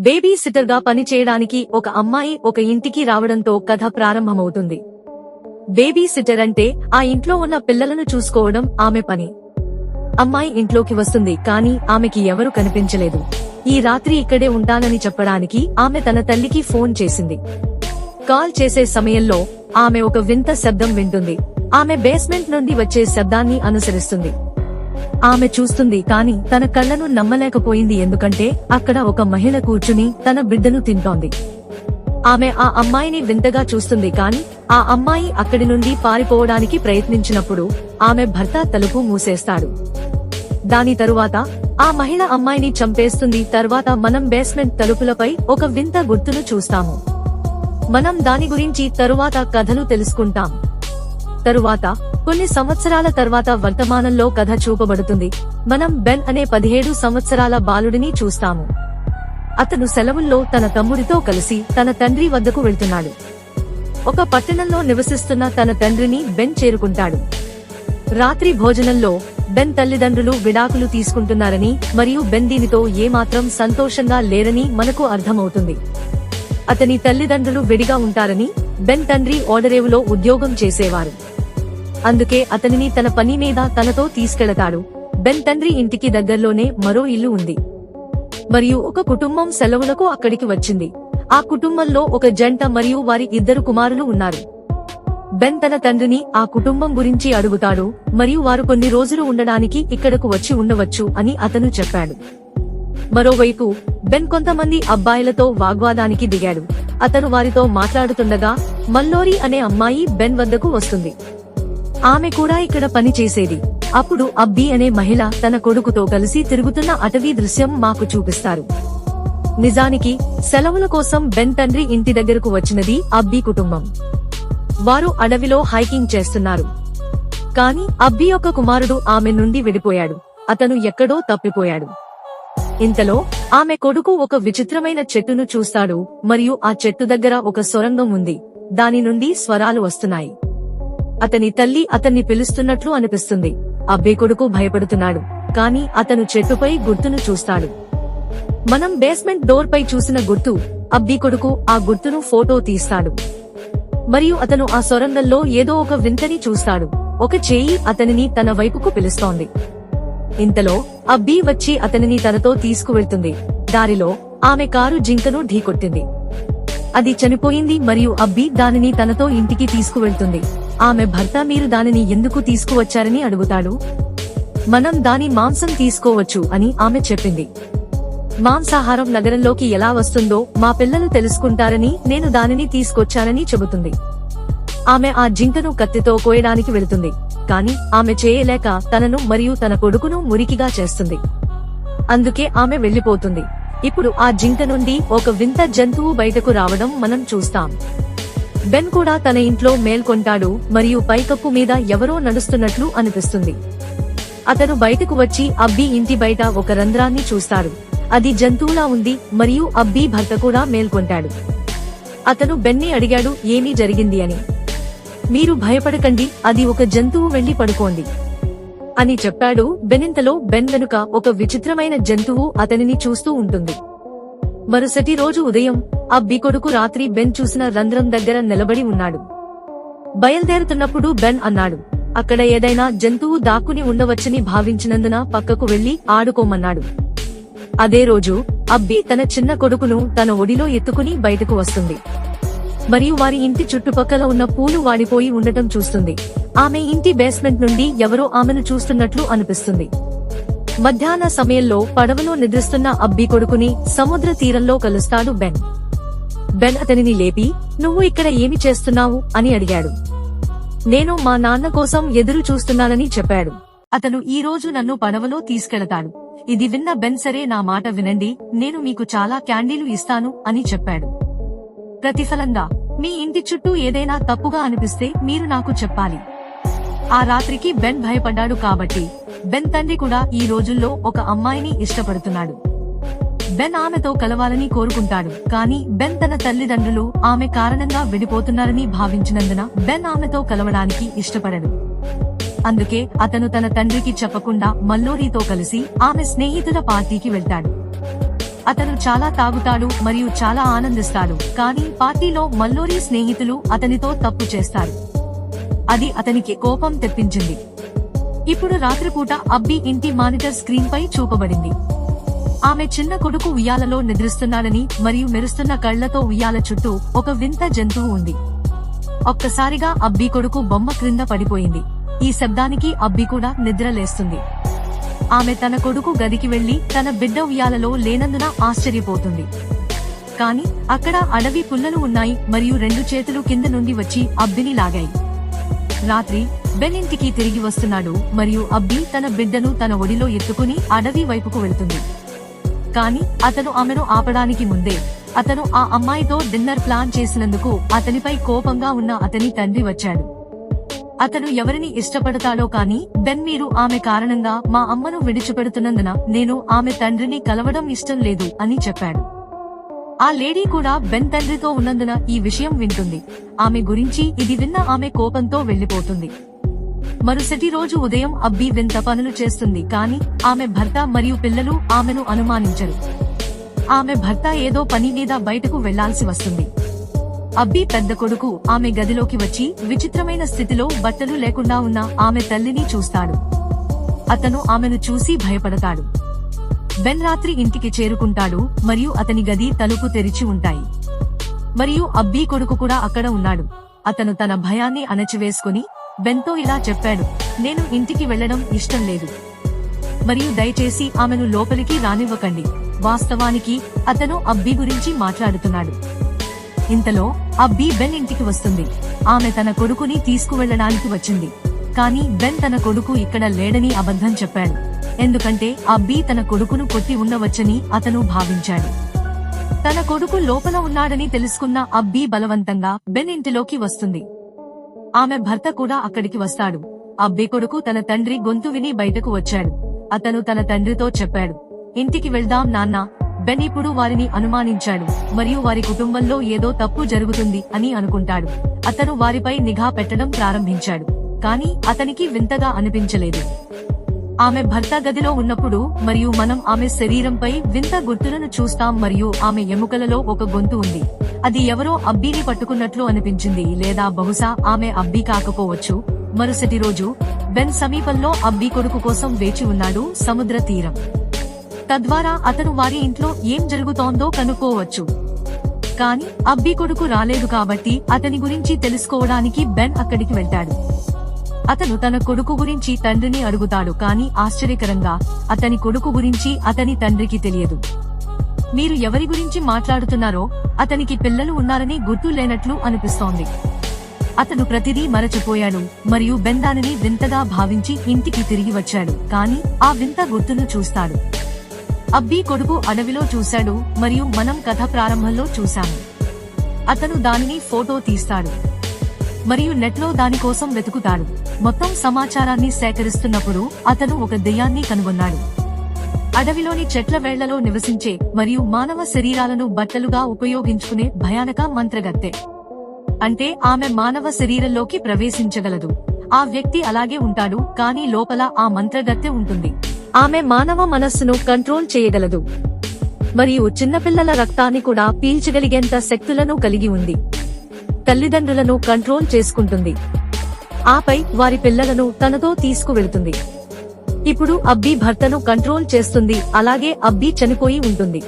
Baby seater గా పనిచేయడానికి ఒక అమ్మాయి ఒక ఇంటికి రావడంతో కథ ప్రారంభమవుతుంది. బేబీ సిటర్ అంటే ఆ ఇంట్లో ఉన్న పిల్లలను చూసుకోవడం ఆమె పని. అమ్మాయి ఇంట్లోకి వస్తుంది, కానీ ఆమెకి ఎవరు కనిపించలేదు. ఈ రాత్రి ఇక్కడే ఉంటానని చెప్పడానికి ఆమె తన తల్లికి ఫోన్ చేసింది. కాల్ చేసే సమయంలో ఆమె ఒక వింత శబ్దం వింటుంది. ఆమె బేస్మెంట్ నుండి వచ్చే శబ్దాన్ని అనుసరిస్తుంది. ఆమె చూస్తుంది, కానీ తన కళ్లను నమ్మలేకపోయింది, ఎందుకంటే అక్కడ ఒక మహిళ కూర్చుని తన బిడ్డను తింటోంది. ఆమె ఆ అమ్మాయిని వింతగా చూస్తుంది, కానీ ఆ అమ్మాయి అక్కడి నుండి పారిపోవడానికి ప్రయత్నించినప్పుడు ఆమె భర్త తలుపు మూసేస్తాడు. దాని తరువాత ఆ మహిళ అమ్మాయిని చంపేస్తుంది. తర్వాత మనం బేస్మెంట్ తలుపులపై ఒక వింత గుర్తును చూస్తాము. మనం దాని గురించి తరువాత కథలు తెలుసుకుంటాం. తరువాత కొన్ని సంవత్సరాల తర్వాత వర్తమానంలో కథ చూపబడుతుంది. మనం బెన్ అనే 17 సంవత్సరాల బాలుడిని చూస్తాము. అతను సెలవుల్లో తన తమ్ముడితో కలిసి తన తండ్రి వద్దకు వెళ్తున్నాడు. ఒక పట్టణంలో నివసిస్తున్న తన తండ్రిని బెన్ చేరుకుంటాడు. రాత్రి భోజనంలో బెన్ తల్లిదండ్రులు విడాకులు తీసుకుంటున్నారని మరియు బెన్ దీనితో ఏమాత్రం సంతోషంగా లేరని మనకు అర్థమవుతుంది. అతని తల్లిదండ్రులు విడిగా ఉంటారని, బెన్ తండ్రి ఓడరేవులో ఉద్యోగం చేసేవారు. అందుకే అతనిని తన పని మీద తనతో తీసుకెళతాడు. బెన్ తండ్రి ఇంటికి దగ్గర్లోనే మరో ఇల్లు ఉంది మరియు ఒక కుటుంబం సెలవులకు అక్కడికి వచ్చింది. ఆ కుటుంబంలో ఒక జంట మరియు వారి 2 కుమారులు ఉన్నారు. బెన్ తన తండ్రిని ఆ కుటుంబం గురించి అడుగుతాడు మరియు వారు కొన్ని రోజులు ఉండడానికి ఇక్కడకు వచ్చి ఉండవచ్చు అని అతను చెప్పాడు. మరోవైపు బెన్ కొంతమంది అబ్బాయిలతో వాగ్వాదానికి దిగాడు. అతను వారితో మాట్లాడుతుండగా మల్లోరీ అనే అమ్మాయి బెన్ వద్దకు వస్తుంది. ఆమె కూడా ఇక్కడ పని చేసేది. అప్పుడు అబ్బీ అనే మహిళ తన కొడుకుతో కలిసి తిరుగుతున్న అటవీ దృశ్యం మాకు చూపిస్తారు. నిజానికి సెలవుల కోసం బెన్ తండ్రి ఇంటి దగ్గరకు వచ్చినది అబ్బీ కుటుంబం. వారు అడవిలో హైకింగ్ చేస్తున్నారు. కానీ అబ్బీ యొక్క కుమారుడు ఆమె నుండి విడిపోయాడు. అతను ఎక్కడో తప్పిపోయాడు. ఇంతలో ఆమె కొడుకు ఒక విచిత్రమైన చెట్టును చూస్తాడు మరియు ఆ చెట్టు దగ్గర ఒక సొరంగం ఉంది. దాని నుండి స్వరాలు వస్తున్నాయి. అతని తల్లి అతన్ని పిలుస్తున్నట్లు అనిపిస్తుంది. అబ్బీ కొడుకు భయపడుతున్నాడు, కానీ అతను చెట్టుపై గుర్తును చూస్తాడు. మనం బేస్మెంట్ డోర్ పై చూసిన గుర్తు. అబ్బీ కొడుకు ఆ గుర్తును ఫోటో తీస్తాడు మరియు అతను ఆ సొరంగంలో ఏదో ఒక వింతని చూస్తాడు. ఒక చేయి అతనిని తన వైపుకు పిలుస్తోంది. ఇంతలో అబ్బీ వచ్చి అతనిని తనతో తీసుకువెళ్తుంది. దారిలో ఆమె కారు జింకను ఢీకొట్టింది. అది చనిపోయింది మరియు అబ్బీ దానిని తనతో ఇంటికి తీసుకువెళ్తుంది. ఆమె భర్త మీరు దానిని ఎందుకు తీసుకువచ్చారని అడుగుతాడు. మనం దాని మాంసం తీసుకోవచ్చు అని ఆమె చెప్పింది. మాంసాహారం నగరంలోకి ఎలా వస్తుందో మా పిల్లలు తెలుసుకుంటారని నేను దానిని తీసుకొచ్చానని చెబుతుంది. ఆమె ఆ జింకను కత్తితో కోయడానికి వెళుతుంది, కానీ ఆమె చేయలేక తనను మరియు తన కొడుకును మురికిగా చేస్తుంది. అందుకే ఆమె వెళ్లిపోతుంది. ఇప్పుడు ఆ జింక నుండి ఒక వింత జంతువు బయటకు రావడం మనం చూస్తాం. బెన్ కూడా తన ఇంట్లో మేల్కొంటాడు మరియు పైకప్పు మీద ఎవరో నడుస్తున్నట్లు అనిపిస్తుంది. అతను బయటకు వచ్చి అబ్బీ ఇంటి బయట ఒక రంధ్రాన్ని చూస్తాడు. అది జంతువులా ఉంది మరియు అబ్బీ భర్త కూడా మేల్కొంటాడు. అతను బెన్ని అడిగాడు, ఏమీ జరిగింది అని. మీరు భయపడకండి, అది ఒక జంతువు, వెళ్లి పడుకోండి అని చెప్పాడు. బెనింతలో బెన్ వెనుక ఒక విచిత్రమైన జంతువు అతనిని చూస్తూ ఉంటుంది. మరుసటి రోజు ఉదయం అబ్బీ కొడుకు రాత్రి బెన్ చూసిన రంధ్రం దగ్గర నిలబడి ఉన్నాడు. బయలుదేరుతున్నప్పుడు బెన్ అన్నాడు, అక్కడ ఏదైనా జంతువు దాక్కుని ఉండవచ్చని భావించినందున పక్కకు వెళ్లి ఆడుకోమన్నాడు. అదే రోజు అబ్బీ తన చిన్న కొడుకును తన ఒడిలో ఎత్తుకుని బయటకు వస్తుంది మరియు వారి ఇంటి చుట్టుపక్కల ఉన్న పూలు వాడిపోయి ఉండటం చూస్తుంది. ఆమె ఇంటి బేస్మెంట్ నుండి ఎవరో ఆమెను చూస్తున్నట్లు అనిపిస్తుంది. మధ్యాహ్న సమయంలో పడవలో నిద్రిస్తున్న అబ్బీ కొడుకుని సముద్ర తీరంలో కలుస్తాడు బెన్. బెన్ అతనిని లేపి, నువ్వు ఇక్కడ ఏమి చేస్తున్నావు అని అడిగాడు. నేను మా నాన్న కోసం ఎదురు చూస్తున్నానని చెప్పాడు. అతను ఈ రోజు నన్ను పడవలో తీసుకెళతాడు. ఇది విన్న బెన్, సరే నా మాట వినండి, నేను మీకు చాలా క్యాండీలు ఇస్తాను అని చెప్పాడు. ప్రతిఫలంగా మీ ఇంటి చుట్టూ ఏదైనా తప్పుగా అనిపిస్తే మీరు నాకు చెప్పాలి. ఆ రాత్రికి బెన్ భయపడ్డాడు. కాబట్టి బెన్ తండ్రి కూడా ఈ రోజుల్లో ఒక అమ్మాయిని ఇష్టపడుతున్నాడు. బెన్ ఆమెతో కలవాలని కోరుకుంటాడు, కానీ బెన్ తన తల్లిదండ్రులు ఆమె కారణంగా విడిపోతున్నారని భావించినందున బెన్ ఆమెతో కలవడానికి ఇష్టపడడు. అందుకే అతను తన తండ్రికి చెప్పకుండా మల్లోరీతో కలిసి ఆమె స్నేహితుల పార్టీకి వెళ్తాడు. అతను చాలా తాగుతాడు మరియు చాలా ఆనందిస్తాడు, కానీ పార్టీలో మల్లోరి స్నేహితులు అతనితో తప్పు చేస్తారు. అది అతనికి కోపం తెప్పించింది. ఇప్పుడు రాత్రిపూట అబ్బి ఇంటి మానిటర్ స్క్రీన్ పై చూపబడింది. ఆమె చిన్న కొడుకు ఉయ్యాలలో నిద్రిస్తున్నాడని మరియు మెరుస్తున్న కళ్లతో ఉయ్యాల చుట్టూ ఒక వింత జంతువు ఉంది. ఒక్కసారిగా అబ్బి కొడుకు బొమ్మ క్రింద పడిపోయింది. ఈ శబ్దానికి అబ్బి కూడా నిద్రలేస్తుంది. ఆమె తన కొడుకు గదికి వెళ్లి తన బిడ్డ ఉయ్యాలలో లేనందున ఆశ్చర్యపోతుంది. కాని అక్కడ అడవి పుల్లలు ఉన్నాయి మరియు 2 చేతులు కింద నుండి వచ్చి అబ్బిని లాగాయి. రాత్రి బెన్ ఇంటికి తిరిగి వస్తున్నాడు మరియు అబ్బి తన బిడ్డను తన ఒడిలో ఎత్తుకుని అడవి వైపుకు వెళ్తుంది. కాని అతను ఆమెను ఆపడానికి ముందే అతను ఆ అమ్మాయితో డిన్నర్ ప్లాన్ చేసినందుకు అతనిపై కోపంగా ఉన్న అతని తండ్రి వచ్చాడు. అతను ఎవరిని ఇష్టపడతాడో కాని బెన్, మీరు ఆమె కారణంగా మా అమ్మను విడిచిపెడుతున్నందున నేను ఆమె తండ్రిని కలవడం ఇష్టం లేదు అని చెప్పాడు. ఆ లేడీ కూడా బెన్ తండ్రితో ఉన్నందున ఈ విషయం వింటుంది. ఆమె గురించి ఇది విన్న ఆమె కోపంతో వెళ్లిపోతుంది. మరుసటి రోజు ఉదయం అబ్బి వింత పనులు చేస్తుంది, కాని ఆమె భర్త మరియు పిల్లలు ఆమెను అనుమానించరు. ఆమె భర్త ఏదో పని మీద బయటకు వెళ్లాల్సి వస్తుంది. అబ్బి పెద్ద కొడుకు ఆమె గదిలోకి వచ్చి విచిత్రమైన స్థితిలో బట్టలు లేకుండా ఉన్న ఆమె తల్లిని చూస్తాడు. అతను ఆమెను చూసి భయపడతాడు. బెన్ రాత్రి ఇంటికి చేరుకుంటాడు మరియు అతని గది తలుపు తెరిచి ఉంటాయి. మరియు అబ్బి కొడుకు కూడా అక్కడ ఉన్నాడు. అతను తన భయాన్ని అణచివేసుకుని బెన్తో ఇలా చెప్పాడు, నేను ఇంటికి వెళ్లడం ఇష్టం లేదు మరియు దయచేసి ఆమెను లోపలికి రానివ్వకండి. వాస్తవానికి అతను అబ్బి గురించి మాట్లాడుతున్నాడు. ఇంతలో అబ్బి బెన్ ఇంటికి వస్తుంది. ఆమె తన కొడుకుని తీసుకువెళ్లడానికి వచ్చింది, కానీ బెన్ తన కొడుకు ఇక్కడ లేడని అబద్ధం చెప్పాడు. ఎందుకంటే అబ్బి తన కొడుకును కొట్టి ఉండవచ్చని అతను భావించాడు. తన కొడుకు లోపల ఉన్నాడని తెలుసుకున్న అబ్బి బలవంతంగా బెన్ ఇంటిలోకి వస్తుంది. ఆమె భర్త కూడా అక్కడికి వస్తాడు. అబ్బి కొడుకు తన తండ్రి గొంతు విని బయటకు వచ్చాడు. అతను తన తండ్రితో చెప్పాడు, ఇంటికి వెళ్దాం నాన్న. బెన్ ఇప్పుడు వారిని అనుమానించాడు మరియు వారి కుటుంబంలో ఏదో తప్పు జరుగుతుంది అని అనుకుంటాడు. అతను వారిపై నిఘా పెట్టడం ప్రారంభించాడు, కానీ అతనికి వింతగా అనిపించలేదు. ఆమె భర్త గదిలో ఉన్నప్పుడు మరియు మనం ఆమె శరీరంపై వింత గుర్తులను చూస్తాం మరియు ఆమె ఎముకలలో ఒక గొంతు ఉంది. అది ఎవరో అబ్బీని పట్టుకున్నట్లు అనిపించింది, లేదా బహుశా ఆమె అబ్బీ కాకపోవచ్చు. మరుసటి రోజు బెన్ సమీపంలో అబ్బీ కొడుకు కోసం వేచి ఉన్నాడు, సముద్ర తీరం. తద్వారా అతను వారి ఇంట్లో ఏం జరుగుతోందో కనుక్కోవచ్చు. కాని అబ్బీ కొడుకు రాలేదు కాబట్టి అతని గురించి తెలుసుకోవడానికి బెన్ అక్కడికి వెళ్తాడు. అతను తన కొడుకు గురించి తండ్రిని అడుగుతాడు, కానీ ఆశ్చర్యకరంగా అతని కొడుకు గురించి అతని తండ్రికి తెలియదు. మీరు ఎవరి గురించి మాట్లాడుతున్నారో అతనికి పిల్లలు ఉన్నారని గుర్తు లేనట్లు అనిపిస్తోంది. అతను ప్రతిదీ మరచిపోయాడు మరియు బెన్ దానిని వింతగా భావించి ఇంటికి తిరిగి వచ్చాడు, కానీ ఆ వింత గుర్తును చూస్తాడు. అబ్బీ కొడుకు అడవిలో చూశాడు మరియు మనం కథ ప్రారంభంలో చూశాము. అతను దానిని ఫోటో తీస్తాడు మరియు నెట్లో దానికోసం వెతుకుతాడు. మొత్తం సమాచారాన్ని సేకరిస్తున్నప్పుడు అతను ఒక దెయ్యాన్ని కనుగొన్నాడు. అడవిలోని చెట్ల వేళ్లలో నివసించే మరియు మానవ శరీరాలను బట్టలుగా ఉపయోగించుకునే భయానక మంత్రగత్తె. అంటే ఆమె మానవ శరీరంలోకి ప్రవేశించగలదు. ఆ వ్యక్తి అలాగే ఉంటాడు, కానీ లోపల ఆ మంత్రగత్తె ఉంటుంది. ఆమె మానవ మనస్సును కంట్రోల్ చేయగలదు మరియు చిన్నపిల్లల రక్తాన్ని కూడా పీల్చగలిగేంత శక్తులను కలిగి ఉంది. తల్లిదండ్రులను కంట్రోల్ చేసుకుంటుంది, ఆపై వారి పిల్లలను తనతో తీసుకువెళ్తుంది. ఇప్పుడు అబ్బీ భర్తను కంట్రోల్ చేస్తుంది, అలాగే అబ్బీ చనిపోయి ఉంటుంది,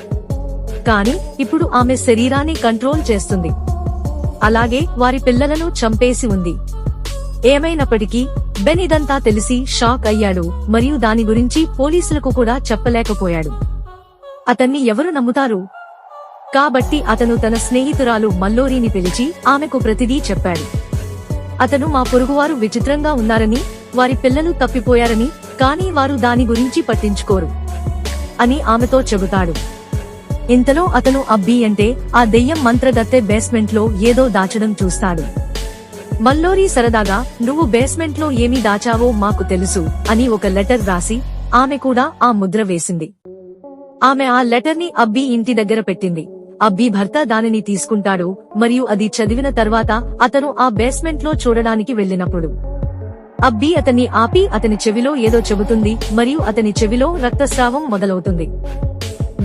కానీ ఇప్పుడు ఆమె శరీరాన్ని కంట్రోల్ చేస్తుంది, అలాగే వారి పిల్లలను చంపేసి ఉంది. ఏమైనప్పటికీ బెన్ ఇదంతా తెలిసి షాక్ అయ్యాడు మరియు దాని గురించి పోలీసులకు కూడా చెప్పలేకపోయాడు. అతన్ని ఎవరు నమ్ముతారు? కాబట్టి అతను తన స్నేహితురాలు మల్లోరీని పిలిచి ఆమెకు ప్రతిదీ చెప్పాడు. అతను మా పొరుగువారు విచిత్రంగా ఉన్నారని, వారి పిల్లలు తప్పిపోయారని, కానీ వారు దాని గురించి పట్టించుకోరు అని ఆమెతో చెబుతాడు. ఇంతలో అతను అబ్బీ అంటే ఆ దెయ్యం మంత్రగత్తె బేస్మెంట్ లో ఏదో దాచడం చూస్తాడు. మల్లోరీ సరదాగా, నువ్వు బేస్మెంట్ లో ఏమి దాచావో మాకు తెలుసు అని ఒక లెటర్ రాసి ఆమె కూడా ఆ ముద్ర వేసింది. ఆమె ఆ లెటర్ ని అబ్బీ ఇంటి దగ్గర పెట్టింది. అబ్బీ భర్త దానిని తీసుకుంటాడు మరియు అది చదివిన తర్వాత అతను ఆ బేస్మెంట్ లో చూడడానికి వెళ్ళినప్పుడు అబ్బీ అతన్ని ఆపి అతని చెవిలో ఏదో చెబుతుంది మరియు అతని చెవిలో రక్తస్రావం మొదలవుతుంది.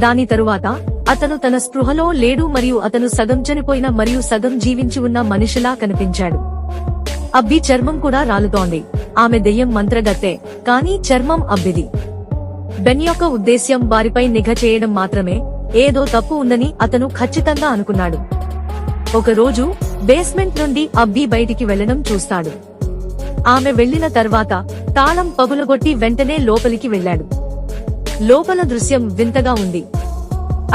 దాని తరువాత అతను తన స్పృహలో లేడు మరియు అతను సగం చనిపోయిన మరియు సగం జీవించి ఉన్న మనిషిలా కనిపించాడు. అబ్బి చర్మం కూడా రాలుతోంది. ఆమె దెయ్యం మంత్రగత్తె, కానీ చర్మం అబ్బిది. బెన్ యొక్క ఉద్దేశ్యం వారిపై నిఘా చేయడం మాత్రమే. ఏదో తప్పు ఉందని అతను ఖచ్చితంగా అనుకున్నాడు. ఒకరోజు బేస్మెంట్ నుండి అబ్బి బయటికి వెళ్లడం చూస్తాడు. ఆమె వెళ్లిన తర్వాత తాళం పగులగొట్టి వెంటనే లోపలికి వెళ్లాడు. లోపల దృశ్యం వింతగా ఉంది.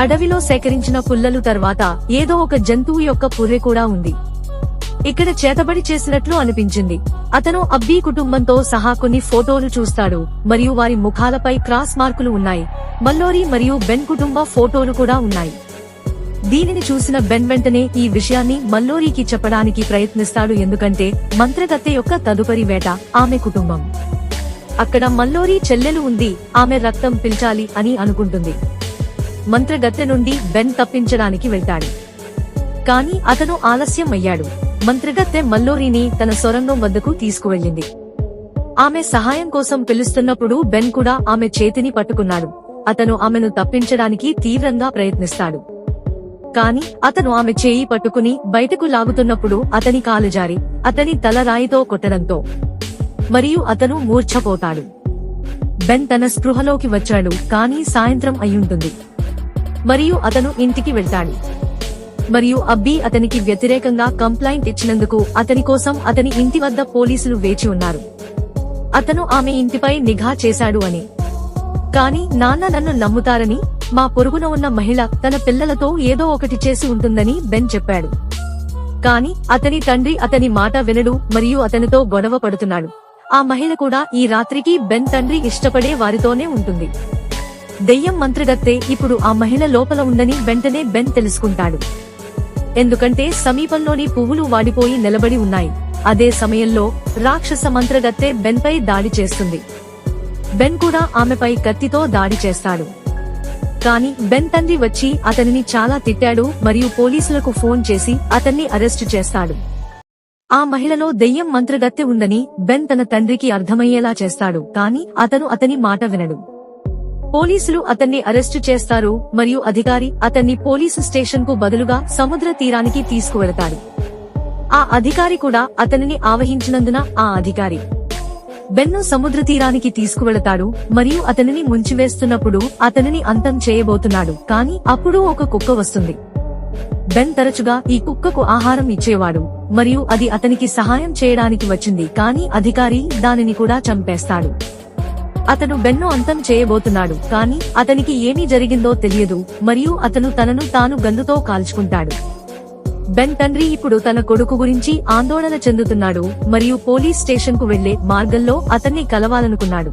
అడవిలో సేకరించిన పుల్లలు తర్వాత ఏదో ఒక జంతువు యొక్క పుర్రె కూడా ఉంది. ఇక్కడ చేతబడి చేసినట్లు అనిపించింది. అతను అబ్బీ కుటుంబంతో సహా కొన్ని ఫోటోలు చూస్తాడు మరియు వారి ముఖాలపై క్రాస్ మార్కులు ఉన్నాయి. మల్లోరీ మరియు బెన్ కుటుంబ ఫోటోలు కూడా ఉన్నాయి. దీనిని చూసిన బెన్ వెంటనే ఈ విషయాన్ని మల్లోరీకి చెప్పడానికి ప్రయత్నిస్తాడు, ఎందుకంటే మంత్రగత్తె యొక్క తదుపరి వేట ఆమె కుటుంబం. అక్కడ మల్లోరీ చెల్లెలు ఉంది, ఆమె రక్తం పిల్చాలి అని అనుకుంటుంది. మంత్రగత్తె నుండి బెన్ తప్పించడానికి వెళ్తాడు, కానీ అతను ఆలస్యం అయ్యాడు. మంత్రగత్తె మల్లోరీని తన సొరంగం వద్దకు తీసుకువెళ్ళింది. ఆమె సహాయం కోసం పిలుస్తున్నప్పుడు బెన్ కూడా ఆమె చేతిని పట్టుకున్నాడు. అతను ఆమెను తప్పించడానికి తీవ్రంగా ప్రయత్నిస్తాడు, కానీ అతను ఆమె చేయి పట్టుకుని బయటకు లాగుతున్నప్పుడు అతని కాలు జారి అతని తల రాయితో కొట్టడంతో మరియు అతను మూర్ఛపోతాడు. బెన్ తన స్పృహలోకి వచ్చాడు, కానీ సాయంత్రం అయ్యుంటుంది మరియు అతను ఇంటికి వెళ్తాడు. మరియు అబ్బీ అతనికి వ్యతిరేకంగా కంప్లైంట్ ఇచ్చినందుకు అతని కోసం అతని ఇంటి వద్ద పోలీసులు వేచి ఉన్నారు. అతను ఆమె ఇంటిపై నిఘా చేశాడు అని. కానీ నాన్న నన్ను నమ్ముతారని, మా పొరుగున ఉన్న మహిళ తన పిల్లలతో ఏదో ఒకటి చేసి ఉంటుందని బెన్ చెప్పాడు. కానీ అతని తండ్రి అతని మాట వినడు మరియు అతనితో గొడవ పడుతున్నాడు. ఆ మహిళ కూడా ఈ రాత్రికి బెన్ తండ్రి ఇష్టపడే వారితోనే ఉంటుంది. దెయ్యం మంత్రగత్తె ఇప్పుడు ఆ మహిళ లోపల ఉందని వెంటనే బెన్ తెలుసుకుంటాడు, ఎందుకంటే సమీపంలోని పువ్వులు వాడిపోయి నిలబడి ఉన్నాయి. అదే సమయంలో రాక్షస మంత్రగత్తె బెన్ పై దాడి చేస్తుంది. బెన్ కూడా ఆమెపై కత్తితో దాడి చేస్తాడు. కానీ బెన్ తండ్రి వచ్చి అతనిని చాలా తిట్టాడు మరియు పోలీసులకు ఫోన్ చేసి అతన్ని అరెస్టు చేస్తాడు. ఆ మహిళలో దెయ్యం మంత్రగత్తె ఉందని బెన్ తన తండ్రికి అర్థమయ్యేలా చేస్తాడు, కానీ అతను అతని మాట వినడు. పోలీసులు అతన్ని అరెస్టు చేస్తారు మరియు అధికారి అతన్ని పోలీసు స్టేషన్ కు బదులుగా సముద్ర తీరానికి తీసుకువెళతాడు. ఆ అధికారి కూడా అతనిని ఆవహించినందున ఆ అధికారి బెన్ను సముద్ర తీరానికి తీసుకువెళతాడు మరియు అతనిని ముంచివేస్తున్నప్పుడు అతనిని అంతం చేయబోతున్నాడు. కానీ అప్పుడు ఒక కుక్క వస్తుంది. బెన్ తరచుగా ఈ కుక్కకు ఆహారం ఇచ్చేవాడు మరియు అది అతనికి సహాయం చేయడానికి వచ్చింది, కానీ అధికారి దానిని కూడా చంపేస్తాడు. అతను బెన్ను అంతం చేయబోతున్నాడు, కానీ అతనికి ఏమీ జరిగిందో తెలియదు మరియు అతను తనను తాను గన్నుతో కాల్చుకుంటాడు. బెన్ తండ్రి ఇప్పుడు తన కొడుకు గురించి ఆందోళన చెందుతున్నాడు మరియు పోలీస్ స్టేషన్ కు వెళ్లే మార్గంలో అతన్ని కలవాలనుకున్నాడు.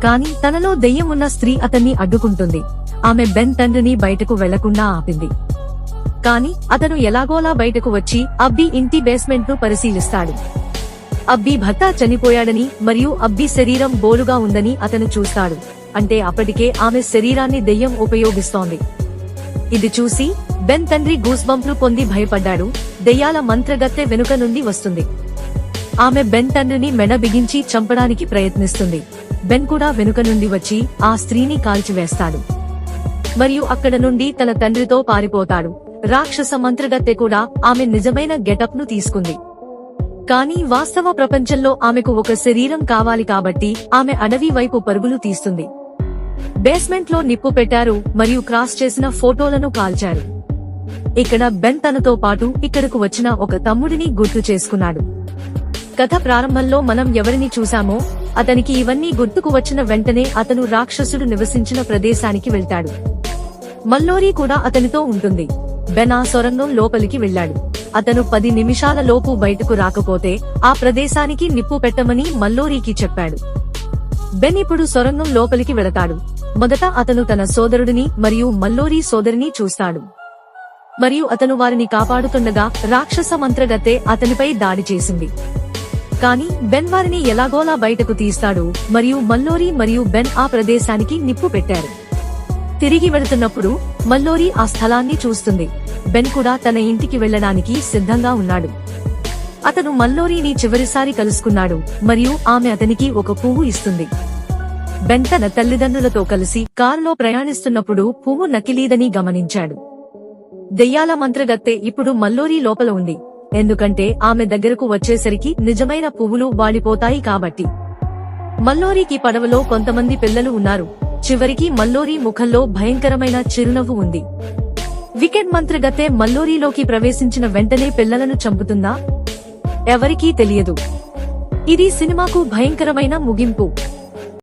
కానీ తనలో దెయ్యం ఉన్న స్త్రీ అతన్ని అడ్డుకుంటుంది. ఆమె బెన్ తండ్రిని బయటకు వెళ్లకుండా ఆపింది. కానీ అతను ఎలాగోలా బయటకు వచ్చి అబ్బీ ఇంటి బేస్మెంట్ ను పరిశీలిస్తాడు. అబ్బీ భర్త చనిపోయాడని మరియు అబ్బీ శరీరం బోలుగా ఉందని అతను చూస్తాడు, అంటే అప్పటికే ఆమె శరీరాన్ని దెయ్యం ఉపయోగిస్తోంది. ఇది చూసి బెన్ తండ్రి గూస్బంప్లు పొంది భయపడ్డాడు. దెయ్యాల మంత్రగత్తె వెనుక నుండి వస్తుంది. ఆమె బెన్ తండ్రిని మెడ బిగించి చంపడానికి ప్రయత్నిస్తుంది. బెన్ కూడా వెనుక నుండి వచ్చి ఆ స్త్రీని కాల్చివేస్తాడు మరియు అక్కడ నుండి తన తండ్రితో పారిపోతాడు. రాక్షస మంత్రగత్తె కూడా ఆమె నిజమైన గెటప్ ను తీసుకుంది, కానీ వాస్తవ ప్రపంచంలో ఆమెకు ఒక శరీరం కావాలి కాబట్టి ఆమె అడవి వైపు పరుగులు తీస్తుంది. బేస్మెంట్ లో నిప్పు పెట్టారు మరియు క్రాస్ చేసిన ఫోటోలను కాల్చారు. ఇక్కడ బెన్ తనతో పాటు ఇక్కడకు వచ్చిన ఒక తమ్ముడిని గుర్తు చేసుకున్నాడు. కథ ప్రారంభంలో మనం ఎవరిని చూశామో అతనికి ఇవన్నీ గుర్తుకు వచ్చిన వెంటనే అతను రాక్షసుడు నివసించిన ప్రదేశానికి వెళ్తాడు. మల్లోరీ కూడా అతనితో ఉంటుంది. బెన్ ఆ సొరంగం లోపలికి వెళ్లాడు. అతను 10 నిమిషాల లోపు బయటకు రాకపోతే ఆ ప్రదేశానికి నిప్పు పెట్టమని మల్లోరీకి చెప్పాడు. బెన్ ఇప్పుడు సొరంగం లోపలికి వెళతాడు. మొదట అతను తన సోదరుడిని మరియు మల్లోరీ సోదరిని చూస్తాడు మరియు అతను వారిని కాపాడుతుండగా రాక్షస మంత్రగత్తె అతనిపై దాడి చేసింది. కానీ బెన్ వారిని ఎలాగోలా బయటకు తీస్తాడు మరియు మల్లోరీ మరియు బెన్ ఆ ప్రదేశానికి నిప్పు పెట్టారు. తిరిగి వెళుతున్నప్పుడు మల్లోరీ ఆ స్థలాన్ని చూస్తుంది. బెన్ కూడా తన ఇంటికి వెళ్లడానికి సిద్ధంగా ఉన్నాడు. అతను మల్లోరీని చివరిసారి కలుసుకున్నాడు మరియు ఆమె అతనికి ఒక పువ్వు ఇస్తుంది. బెన్ తన తల్లిదండ్రులతో కలిసి కారులో ప్రయాణిస్తున్నప్పుడు పువ్వు నకిలీదని గమనించాడు. దెయ్యాల మంత్రగత్తె ఇప్పుడు మల్లోరీ లోపల ఉంది, ఎందుకంటే ఆమె దగ్గరకు వచ్చేసరికి నిజమైన పువ్వులు వాడిపోతాయి కాబట్టి. మల్లోరీకి పడవలో కొంతమంది పిల్లలు ఉన్నారు. చివరికి మల్లోరీ ముఖంలో భయంకరమైన చిరునవ్వు ఉంది. వికెట్ మంత్రగత్తె మల్లోరీలోకి ప్రవేశించిన వెంటనే పిల్లలను చంపుతుందా? ఎవరికీ తెలియదు. ఇది సినిమాకు భయంకరమైన ముగింపు.